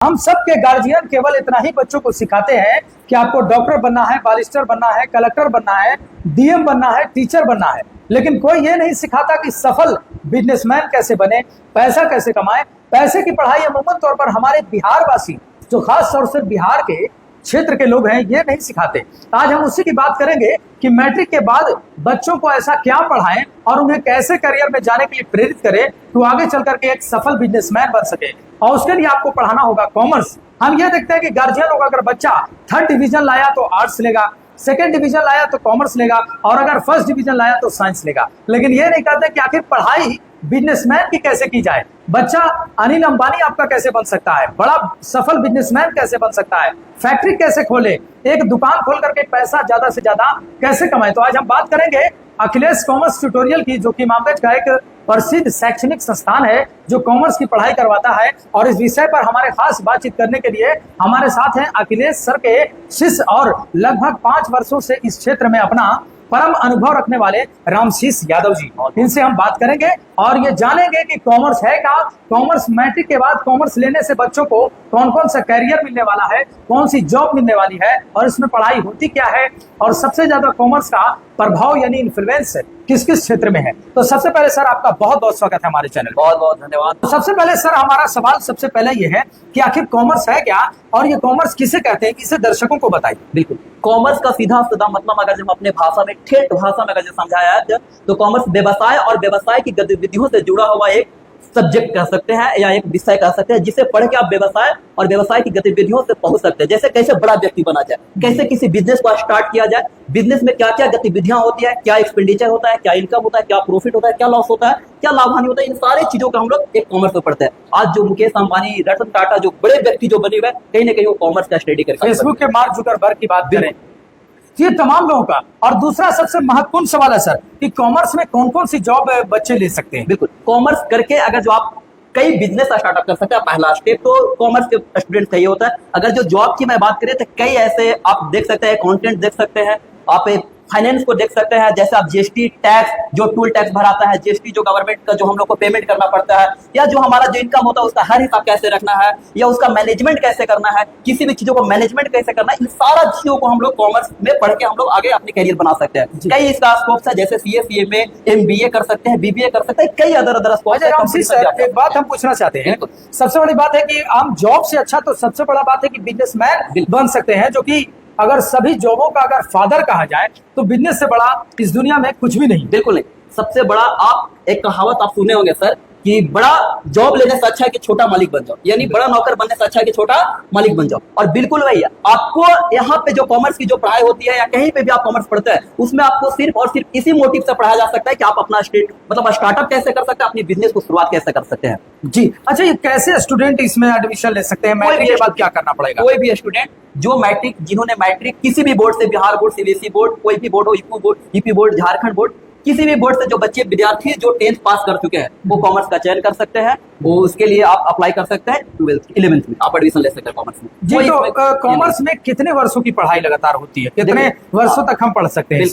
हम सब के गार्जियन केवल इतना ही बच्चों को सिखाते हैं कि आपको डॉक्टर बनना है, बैरिस्टर बनना है, कलेक्टर बनना है, डीएम बनना है, टीचर बनना है, लेकिन कोई ये नहीं सिखाता कि सफल बिजनेसमैन कैसे बने, पैसा कैसे कमाए। पैसे की पढ़ाई अमूमन तौर पर हमारे बिहार वासी, जो खास तौर से बिहार के क्षेत्र के लोग हैं, ये नहीं सिखाते। आज हम उसी की बात करेंगे कि मैट्रिक के बाद बच्चों को ऐसा क्या पढ़ाएं और उन्हें कैसे करियर में जाने के लिए प्रेरित करें तो आगे चल करके एक सफल बिजनेसमैन बन सके। और उसके लिए आपको पढ़ाना होगा कॉमर्स। हम ये देखते हैं कि गार्जियन होगा, अगर बच्चा 3rd डिवीजन लाया तो आर्ट्स लेगा, 2nd डिवीजन लाया तो कॉमर्स लेगा, और अगर 1st डिवीजन लाया तो साइंस लेगा। लेकिन ये नहीं कहते कि आखिर पढ़ाई बिजनेसमैन की कैसे की जाए। बच्चा अनिल अंबानी आपका कैसे बन सकता है, बड़ा सफल बिजनेसमैन कैसे बन सकता है, फैक्ट्री कैसे खोले, एक दुकान खोल करके पैसा ज्यादा से ज्यादा कैसे कमाए। तो आज हम बात करेंगे अखिलेश कॉमर्स ट्यूटोरियल की, जो कि मामलेज का एक प्रसिद्ध शैक्षणिक संस्थान है जो कॉमर्स की पढ़ाई करवाता है। और इस विषय पर हमारे खास बातचीत करने के लिए हमारे साथ हैं अखिलेश सर के शिष्य और लगभग 5 वर्षों से इस क्षेत्र में अपना परम अनुभव रखने वाले रामशीष यादव जी। इनसे हम बात करेंगे और ये जानेंगे कि कॉमर्स है क्या, कॉमर्स मैट्रिक के बाद कॉमर्स लेने से बच्चों को कौन कौन सा करियर मिलने वाला है, कौन सी जॉब मिलने वाली है और इसमें पढ़ाई होती क्या है, और सबसे ज्यादा कॉमर्स का प्रभाव यानी इन्फ्लुएंस किस किस क्षेत्र में है। तो सबसे पहले सर आपका बहुत बहुत स्वागत है हमारे चैनल। बहुत बहुत धन्यवाद। तो सबसे पहले सर हमारा सवाल सबसे पहले ये है कि आखिर कॉमर्स है क्या और ये कॉमर्स किसे कहते हैं, इसे दर्शकों को बताइए। बिल्कुल, कॉमर्स का सीधा सीधा मतलब अगर हम अपने भाषा में, ठेठ भाषा में अगर समझाया जाए तो कॉमर्स व्यवसाय और व्यवसाय की गतिविधियों से जुड़ा हुआ एक सब्जेक्ट कह सकते हैं या एक विषय कह सकते हैं, जिसे पढ़ के आप व्यवसाय और व्यवसाय की गतिविधियों से पहुंच सकते हैं। जैसे कैसे बड़ा व्यक्ति बना जाए, कैसे किसी बिजनेस को स्टार्ट किया जाए, बिजनेस में क्या क्या गतिविधियां होती है, क्या एक्सपेंडिचर होता है, क्या इनकम होता है, क्या प्रॉफिट होता है, क्या लॉस होता है, क्या लाभहानि होता है, इन सारी चीजों का हम लोग एक कॉमर्स में पढ़ते हैं। आज जो मुकेश अंबानी, रतन टाटा, जो बड़े व्यक्ति जो बने हुए हैं, कहीं ना कहीं वो कॉमर्स का स्टडी करके। फेसबुक के मार्क जुकरबर्ग की बात करें, ये तमाम लोगों का। और दूसरा सबसे महत्वपूर्ण सवाल है सर कि कॉमर्स में कौन कौन सी जॉब बच्चे ले सकते हैं। बिल्कुल, कॉमर्स करके अगर जो आप कई बिजनेस स्टार्टअप कर सकते हैं। पहला स्टेप तो कॉमर्स के स्टूडेंट का ये होता है। अगर जो जॉब की मैं बात करें तो कई ऐसे आप देख सकते हैं, अकाउंटेंट देख सकते हैं, आप फाइनेंस को देख सकते हैं, जैसे आप जीएसटी टैक्स, जो टूल टैक्स भराता है, जीएसटी जो गवर्नमेंट का जो हम लोग को पेमेंट करना पड़ता है, या जो हमारा जो इनकम होता है उसका हर हिसाब कैसे रखना है, या उसका मैनेजमेंट कैसे करना है, किसी भी चीजों को मैनेजमेंट कैसे करना है, इन सारा चीजों को हम लोग कॉमर्स में पढ़ के हम लोग आगे अपने करियर बना सकते हैं। कई इसका स्कोप है, जैसे सीए, सीएमए, एमबीए कर सकते हैं, बीबीए कर सकते हैं, कई अदर स्कोप है। एक बात हम पूछना चाहते हैं, सबसे बड़ी बात है कि हम जॉब से अच्छा तो सबसे बड़ा बात है कि बिजनेसमैन बन सकते हैं, जो कि अगर सभी जॉबों का अगर फादर कहा जाए तो बिजनेस से बड़ा इस दुनिया में कुछ भी नहीं। बिल्कुल नहीं, सबसे बड़ा, आप एक कहावत आप सुने होंगे सर कि बड़ा जॉब लेने से अच्छा है कि छोटा मालिक बन जाओ, यानी बड़ा नौकर बनने से अच्छा है कि छोटा मालिक बन जाओ। और बिल्कुल वही है, आपको यहाँ पे जो कॉमर्स की जो पढ़ाई होती है या कहीं पे भी आप कॉमर्स पढ़ते हैं, उसमें आपको सिर्फ और सिर्फ इसी मोटिव से पढ़ाया जा सकता है कि आप अपना स्टार्टअप कैसे कर सकते हैं, अपनी बिजनेस को शुरुआत कैसे कर सकते हैं। जी अच्छा, ये कैसे स्टूडेंट इसमें एडमिशन ले सकते हैं, मैट्रिक के बाद क्या करना पड़ेगा? कोई भी स्टूडेंट जो मैट्रिक, जिन्होंने मैट्रिक किसी भी बोर्ड से, बिहार बोर्ड, सीबीएसई बोर्ड, कोई भी बोर्ड हो, यूपी बोर्ड, झारखंड बोर्ड, किसी भी बोर्ड से जो बच्चे विद्यार्थी जो 10th पास कर चुके हैं, वो कॉमर्स का चयन कर सकते हैं। वो उसके लिए आप अप्लाई कर सकते हैं 12th 11th में आप एडमिशन ले सकते हैं कॉमर्स में। जी, तो कॉमर्स में कितने वर्षों की पढ़ाई लगातार होती है, कितने वर्षों तक हम पढ़ सकते हैं?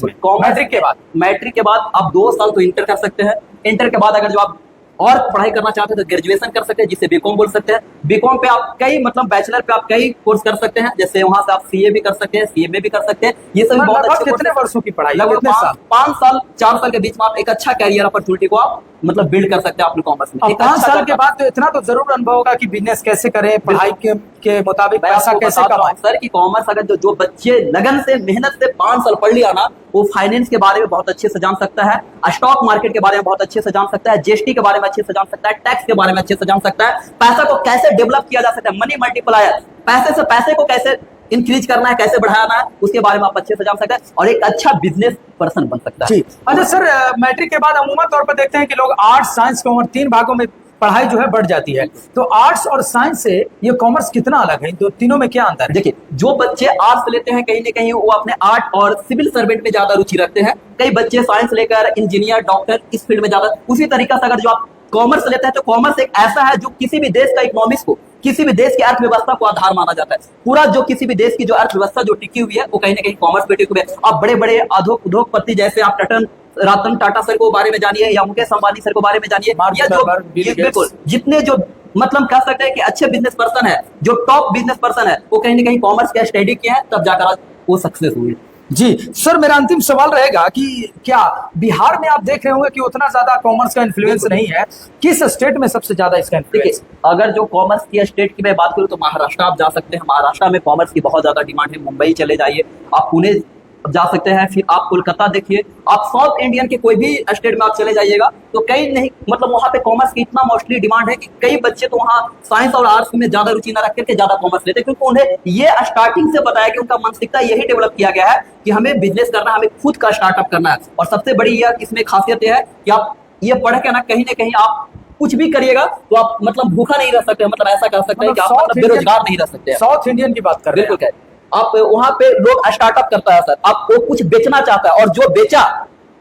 मैट्रिक के बाद आप 2 साल तो इंटर कर सकते हैं। इंटर के बाद अगर जो आप और पढ़ाई करना चाहते हैं तो ग्रेजुएशन कर सकते हैं, जिसे बीकॉम बोल सकते हैं। बीकॉम पे आप कई बैचलर पे आप कई कोर्स कर सकते हैं, जैसे वहां से आप सीए भी कर सकते हैं, सीएमए भी कर सकते हैं। ये सभी बहुत अच्छे। कितने वर्षों की पढ़ाई? लगभग 5 साल 4 साल के बीच में आप एक अच्छा कैरियर अपॉर्चुनिटी को आप बिल्ड कर सकते हैं अपने कॉमर्स में। 5 साल के बाद तो इतना तो जरूर अनुभव होगा कि बिजनेस कैसे करें, पढ़ाई के मुताबिक पैसा कैसे कमाएं। सर कि कॉमर्स अगर जो बच्चे लगन से, मेहनत से 5 साल पढ़ लिया ना, वो फाइनेंस के बारे में बहुत अच्छे से जान सकता है, स्टॉक मार्केट के बारे में बहुत अच्छे से जान सकता है, जीएसटी के बारे में अच्छे से जान सकता है, टैक्स के बारे में अच्छे से जान सकता है, पैसा को कैसे डेवलप किया जा सकता है, मनी मल्टीप्लायर, पैसे से पैसे को कैसे इंक्रीज करना है, कैसे बढ़ाना है, उसके बारे में आप अच्छे से जान सकते हैं और एक अच्छा बिजनेस पर्सन बन सकता है। अच्छा सर, मैट्रिक के बाद अमूमन तौर पर देखते हैं कि लोग आर्ट्स, साइंस, कॉमर्स 3 भागों में पढ़ाई जो है बढ़ जाती है। तो आर्ट्स और साइंस से ये कॉमर्स कितना अलग है, तो तीनों में क्या अंतर है? देखिए, जो बच्चे आर्ट्स लेते हैं कहीं ना कहीं वो अपने आर्ट और सिविल सर्वेंट में ज्यादा रुचि रखते हैं। कई बच्चे साइंस लेकर इंजीनियर, डॉक्टर, इस फील्ड में ज्यादा। उसी तरीका से अगर जो आप कॉमर्स लेते हैं तो कॉमर्स एक ऐसा है जो किसी भी देश का इकोनॉमिक्स को, किसी भी देश की अर्थव्यवस्था को आधार माना जाता है। पूरा जो किसी भी देश की जो अर्थव्यवस्था जो टिकी हुई है वो कहीं ना कहीं कॉमर्स पे टिकी हुई है। आप बड़े बड़े उद्योगपति जैसे आप रतन टाटा सर को बारे में जानिए, या मुकेश अंबानी सर को बारे में जानिए, या जो बिल्कुल जितने जो मतलब कह सकते हैं कि अच्छे बिजनेस पर्सन है, जो टॉप बिजनेस पर्सन है, वो कहीं ना कहीं कॉमर्स का स्टडी किया है, तब जाकर आज वो सक्सेस हुए। जी सर, मेरा अंतिम सवाल रहेगा कि क्या बिहार में आप देख रहे होंगे कि उतना ज्यादा कॉमर्स का इन्फ्लुएंस नहीं है, किस स्टेट में सबसे ज्यादा इसका देखिए, इन्फ्लुएंस? अगर जो कॉमर्स की स्टेट की मैं बात करूं तो महाराष्ट्र आप जा सकते हैं। महाराष्ट्र में कॉमर्स की बहुत ज्यादा डिमांड है। मुंबई चले जाइए, आप पुणे जा सकते हैं, फिर आप कोलकाता देखिए, आप साउथ इंडियन के कोई भी स्टेट में आप चले जाइएगा तो कहीं नहीं, मतलब वहां पे कॉमर्स की इतना मोस्टली डिमांड है कि कई बच्चे तो वहां साइंस और आर्ट्स में ज्यादा रुचि न रख करके ज्यादा कॉमर्स लेते हैं, क्योंकि उन्हें ये स्टार्टिंग से बताया कि उनका मानसिकता यही डेवलप किया गया है कि हमें बिजनेस करना, हमें खुद का स्टार्टअप करना है। और सबसे बड़ी यह इसमें खासियत यह है कि आप ये पढ़ के ना कहीं आप कुछ भी करिएगा तो आप मतलब भूखा नहीं रह सकते, मतलब ऐसा कह सकते हैं कि आप मतलब बेरोजगार नहीं रह सकते। साउथ इंडियन की बात कर रहे हैं बिल्कुल, आप वहां पे लोग स्टार्टअप करता है सर, आपको कुछ बेचना चाहता है, और जो बेचा,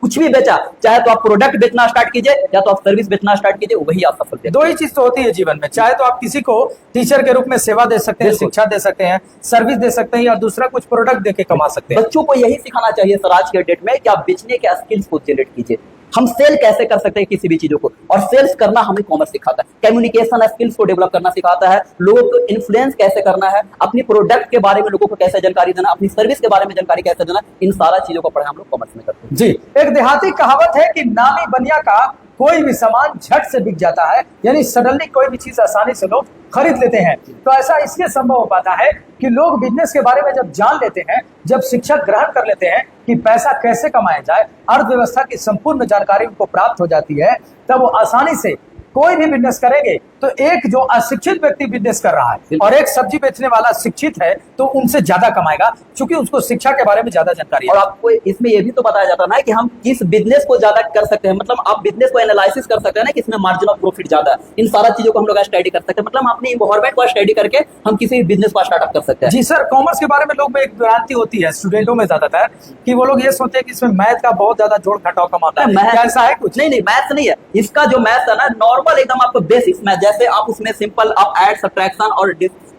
कुछ भी बेचा, चाहे तो आप प्रोडक्ट बेचना स्टार्ट कीजिए या तो आप सर्विस बेचना स्टार्ट कीजिए, वही आप सफल थे। दो ही चीज तो होती है जीवन में, चाहे तो आप किसी को टीचर के रूप में सेवा दे सकते हैं, शिक्षा दे सकते हैं, सर्विस दे सकते हैं, या दूसरा कुछ प्रोडक्ट दे के कमा सकते हैं। बच्चों को यही सिखाना चाहिए सर आज के डेट में कि आप बेचने के स्किल्स को जनरेट कीजिए। हम सेल कैसे कर सकते हैं किसी भी चीजों को, और सेल्स करना हमें कॉमर्स सिखाता है। कम्युनिकेशन स्किल्स को डेवलप करना सिखाता है, लोगों को इन्फ्लुएंस कैसे करना है, अपनी प्रोडक्ट के बारे में लोगों को कैसे जानकारी देना, अपनी सर्विस के बारे में जानकारी कैसे देना, इन सारा चीजों को पढ़ाई हम लोग कॉमर्स में करते हैं। जी, एक देहाती कहावत है कि नामी बनिया का कोई भी सामान झट से बिक जाता है, यानी सडनली कोई भी चीज आसानी से लोग खरीद लेते हैं। तो ऐसा इसलिए संभव हो पाता है कि लोग बिजनेस के बारे में जब जान लेते हैं, जब शिक्षा ग्रहण कर लेते हैं कि पैसा कैसे कमाया जाए, अर्थव्यवस्था की संपूर्ण जानकारी उनको प्राप्त हो जाती है, तब वो आसानी से कोई भी बिजनेस करेंगे। तो एक जो अशिक्षित व्यक्ति बिजनेस कर रहा है और एक सब्जी बेचने वाला शिक्षित है, तो उनसे ज्यादा कमाएगा, क्योंकि उसको शिक्षा के बारे में ज्यादा जानकारी है। और आपको इसमें यह भी तो बताया जाता है ना कि हम किस बिजनेस को ज्यादा कर सकते हैं, मतलब आप बिजनेस को एनालिसिस कर सकते हैं ना कि इसमें मार्जिन ऑफ प्रॉफिट ज्यादा है। इन सारा चीजों को हम लोग स्टडी कर सकते हैं, मतलब अपनी इन्वायरमेंट को स्टडी करके हम किसी बिजनेस को स्टार्टअप कर सकते हैं। जी सर, कॉमर्स के बारे में लोग में एक भ्रांति होती है स्टूडेंटों में ज्यादातर, कि वो लोग ये सोचते हैं कि इसमें मैथ का बहुत ज्यादा जोड़ घटाव कम आता है। क्या ऐसा है कुछ? नहीं, मैथ नहीं है इसका। जो मैथ है ना, नॉर्मल एकदम आपको बेसिक्स मैथ, जैसे आप उसमें सिंपल आप ऐड सब्ट्रैक्शन और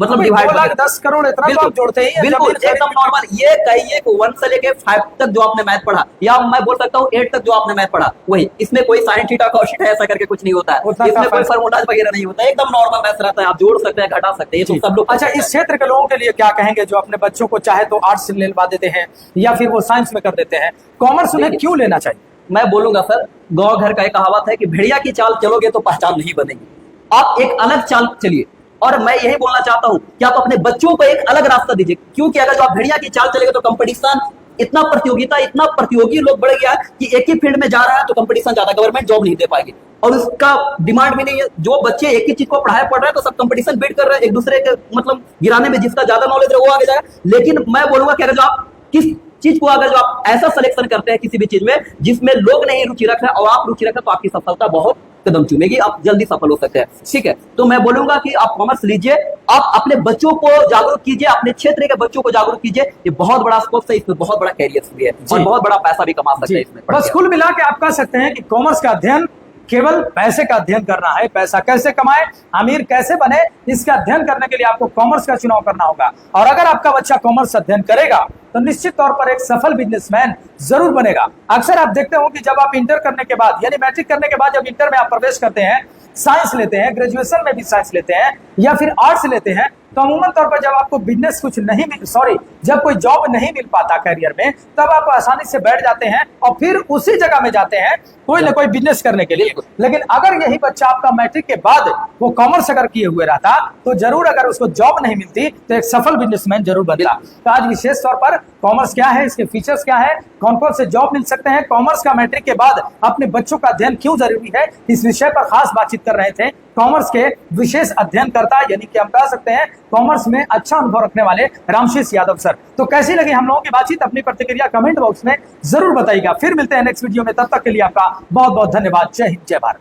मतलब डिवाइड 10 करोड़ इतना तो आप जोड़ते ही हैं। बिल्कुल एकदम नॉर्मल। ये कहिए कि 1 से लेके 5 तक जो आपने मैथ पढ़ा, या मैं बोल सकता हूँ 8 तक जो आपने मैथ पढ़ा, वही। इसमें कोई साइन थीटा कॉस थीटा ऐसा करके कुछ नहीं होता है, इसमें कोई फार्मूलाज वगैरह नहीं होता है, एकदम नॉर्मल मैथ रहता है। आप जोड़ सकते हैं, घटा सकते हैं, ये तो सब लोग। अच्छा, इस क्षेत्र के लोगों के लिए क्या कहेंगे जो अपने बच्चों को चाहे तो आर्ट्स से लेवा देते हैं या फिर वो साइंस में कर देते हैं, कॉमर्स उन्हें क्यों लेना चाहिए? मैं बोलूंगा सर, गांव घर का एक कहावत है कि भेड़िया की चाल चलोगे तो पहचान नहीं बनेगी। आप एक अलग चाल चलिए, और मैं यही बोलना चाहता हूं कि आप अपने बच्चों को एक अलग रास्ता दीजिए, क्योंकि अगर जो आप भेड़िया की चाल चलेंगे तो कंपटीशन, इतना प्रतियोगिता, इतना प्रतियोगी लोग बढ़ गया कि एक ही फील्ड में जा रहा है तो कंपटीशन ज्यादा, गवर्नमेंट जॉब नहीं दे पाएगी और उसका डिमांड भी नहीं है। जो बच्चे एक ही चीज को पढ़ाई पढ़ रहे हैं तो सब कंपटीशन बीट कर रहे हैं एक दूसरे के, मतलब गिराने में जिसका ज्यादा नॉलेज है वो आगे जाएगा। लेकिन मैं बोलूंगा कि अगर जो आप किस चीज को, अगर जो आप ऐसा सिलेक्शन करते हैं किसी भी चीज में जिसमें लोग नहीं रुचि रख रहे हैं और आप रुचि रख रहे हैं, तो आपकी सफलता बहुत कदम चूमेगी, आप जल्दी सफल हो सकते हैं। ठीक है, तो मैं बोलूंगा कि आप कॉमर्स लीजिए, आप अपने बच्चों को जागरूक कीजिए, अपने क्षेत्र के बच्चों को जागरूक कीजिए। ये बहुत बड़ा स्कोप है, इसमें बहुत बड़ा कैरियर भी है और बहुत बड़ा पैसा भी कमा सकते हैं इसमें। बस कुल मिला के आप कह सकते हैं कि कॉमर्स का अध्ययन केवल पैसे का अध्ययन करना है, पैसा कैसे कमाए, अमीर कैसे बने, इसका अध्ययन करने के लिए आपको कॉमर्स का चुनाव करना होगा। और अगर आपका बच्चा कॉमर्स अध्ययन करेगा तो निश्चित तौर पर एक सफल बिजनेसमैन जरूर बनेगा। अक्सर आप देखते हो कि जब आप इंटर करने के बाद, यानी मैट्रिक करने के बाद जब इंटर में आप प्रवेश करते हैं, साइंस लेते हैं, ग्रेजुएशन में भी साइंस लेते हैं या फिर आर्ट्स लेते हैं, तो अमूमन तौर पर जब आपको बिजनेस कुछ नहीं मिल जब कोई जॉब नहीं मिल पाता करियर में, तब आप आसानी से बैठ जाते हैं और फिर उसी जगह में जाते हैं कोई ना कोई बिजनेस करने के लिए। लेकिन अगर यही बच्चा आपका मैट्रिक के बाद वो कॉमर्स अगर किए हुए रहता तो जरूर, अगर उसको जॉब नहीं मिलती तो एक सफल बिजनेसमैन जरूर बनता। तो आज विशेष तौर पर कॉमर्स क्या है, इसके फीचर्स क्या है, कौन कौन से जॉब मिल सकते हैं, कॉमर्स का मैट्रिक के बाद अपने बच्चों का अध्ययन क्यों जरूरी है, इस विषय पर खास बातचीत कर रहे थे कॉमर्स के विशेष अध्ययनकर्ता, यानी कि हम कह सकते हैं कॉमर्स में अच्छा अनुभव रखने वाले रामशेष यादव सर। तो कैसी लगी हम लोगों की बातचीत, अपनी प्रतिक्रिया कमेंट बॉक्स में जरूर बताइएगा। फिर मिलते हैं नेक्स्ट वीडियो में, तब तक के लिए आपका बहुत बहुत धन्यवाद। जय हिंद, जय भारत।